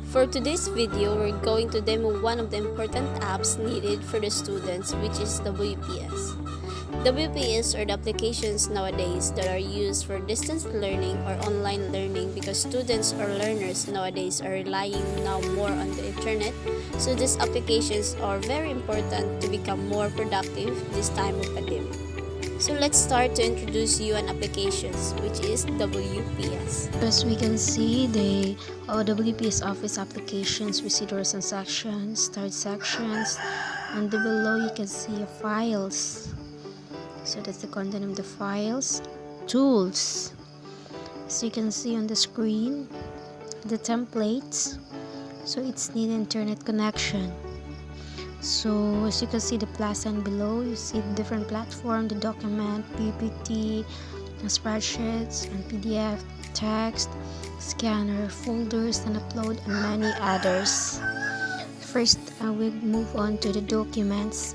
For today's video, we're going to demo one of the important apps needed for the students, which is WPS. WPS are the applications nowadays that are used for distance learning or online learning because students or learners nowadays are relying now more on the internet. So these applications are very important to become more productive this time of pandemic. So let's start to introduce you an applications, which is WPS. As we can see, the WPS Office applications, visitors and sections, start sections, and below you can see files. So that's the content of the files. Tools. As you can see on the screen, the templates. So it's need internet connection. So as you can see the plus sign below, you see the different platform, the document, PPT, spreadsheets, and PDF, text, scanner, folders, and upload, and many others. First, I will move on to the documents.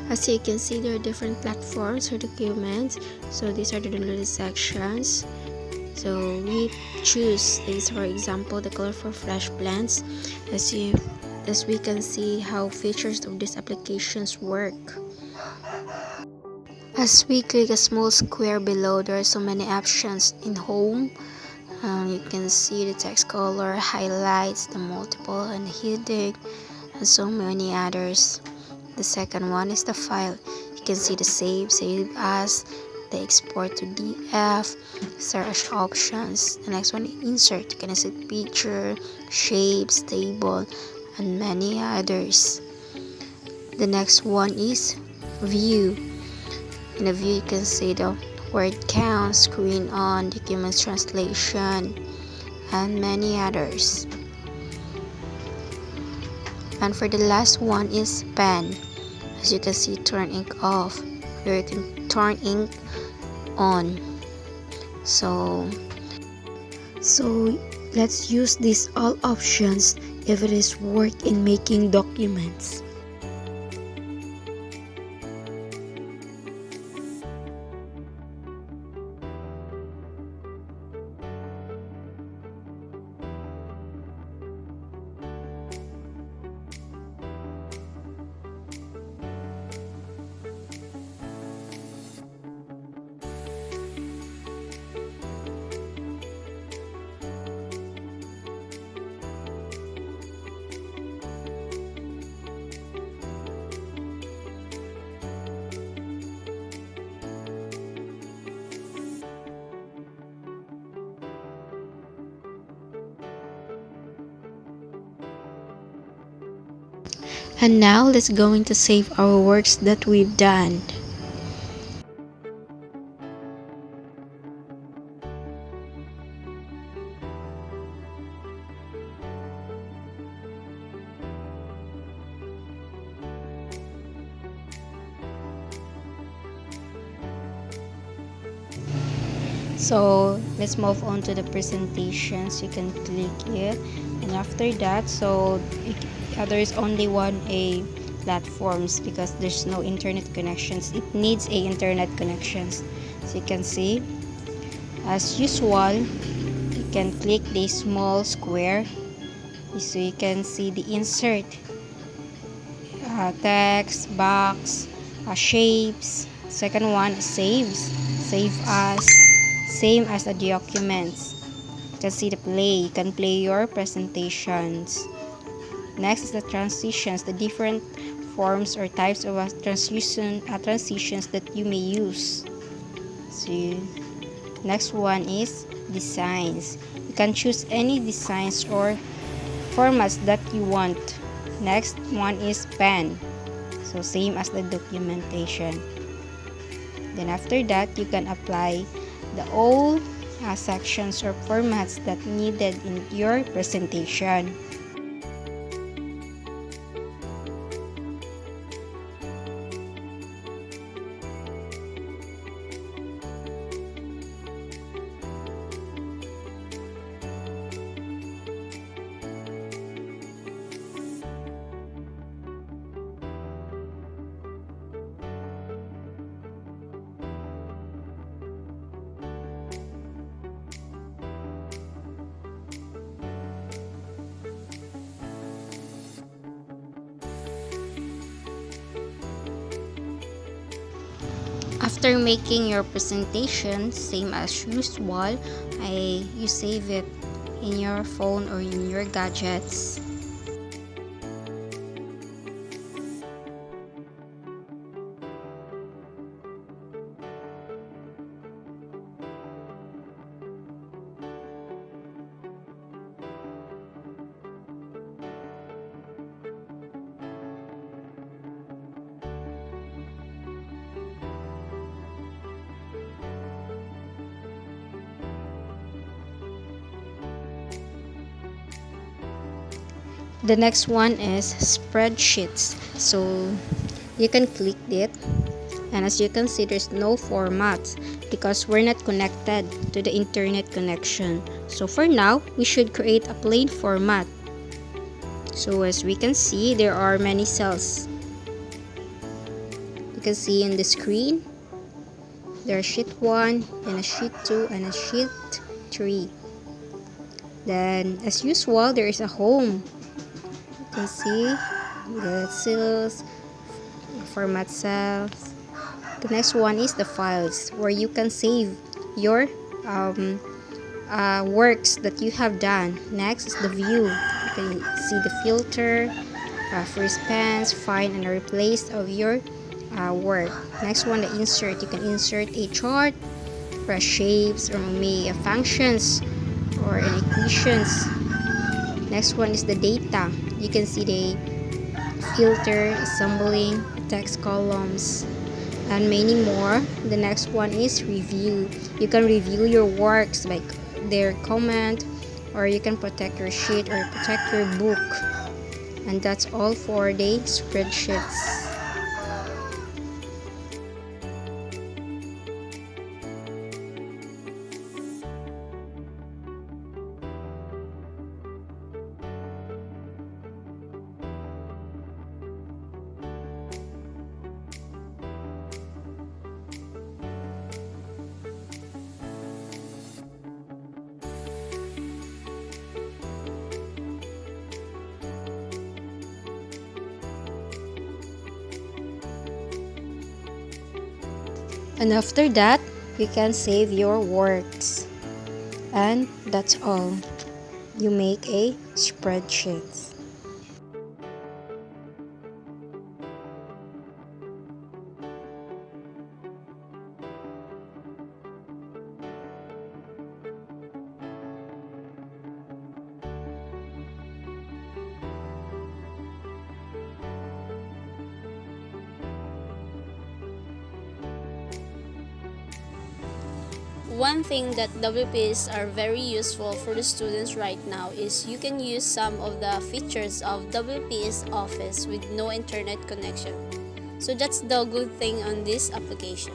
As you can see, there are different platforms for documents. So these are the downloaded sections. So we choose these, for example, the colorful flash plants. As we can see how features of these applications work. As we click a small square below, there are so many options in home. You can see the text color, highlights, the multiple and heading, and so many others. The second one is the file. You can see the save as, the export to DF, search options. The next one is insert. You can see picture, shapes, table, and many others. The next one is view. In the view, you can see the word count, screen on, documents translation, and many others. And for the last one is pen. As you can see, turn ink off. Here you can turn ink on. So let's use these all options if it is work in making documents. And now let's going to save our works that we've done. So let's move on to the presentations. You can click it, and after that, there is only one a platforms because there's no internet connections. It needs a internet connections. So you can see, as usual, you can click the small square. So you can see the insert, text box, shapes. Second one, save as, same as the documents. You can see the play. You can play your presentations. Next is the transitions, the different forms or types of transitions that you may use. So next one is designs. You can choose any designs or formats that you want. Next one is pen. So same as the documentation. Then after that, you can apply the all sections or formats that needed in your presentation. After making your presentation, same as usual, you save it in your phone or in your gadgets. The next one is spreadsheets. So you can click it, and as you can see, there's no format because we're not connected to the internet connection. So for now, we should create a plain format. So as we can see, there are many cells. You can see in the screen, there's sheet 1, and a sheet 2, and a sheet 3. Then as usual, there is a home. You can see the cells, format cells. The next one is the files, where you can save your works that you have done. Next is the view. You can see the filter, first pens, find and replace of your work. Next one, the insert. You can insert a chart, or shapes, or maybe functions, or an equations. Next one is the data. You can see the filter, assembling, text columns, and many more. The next one is review. You can review your works by their comment, or you can protect your sheet or protect your book. And that's all for the spreadsheets. And after that, you can save your works. And that's all. You make a spreadsheet. One thing that WPS are very useful for the students right now is you can use some of the features of WPS Office with no internet connection. So that's the good thing on this application.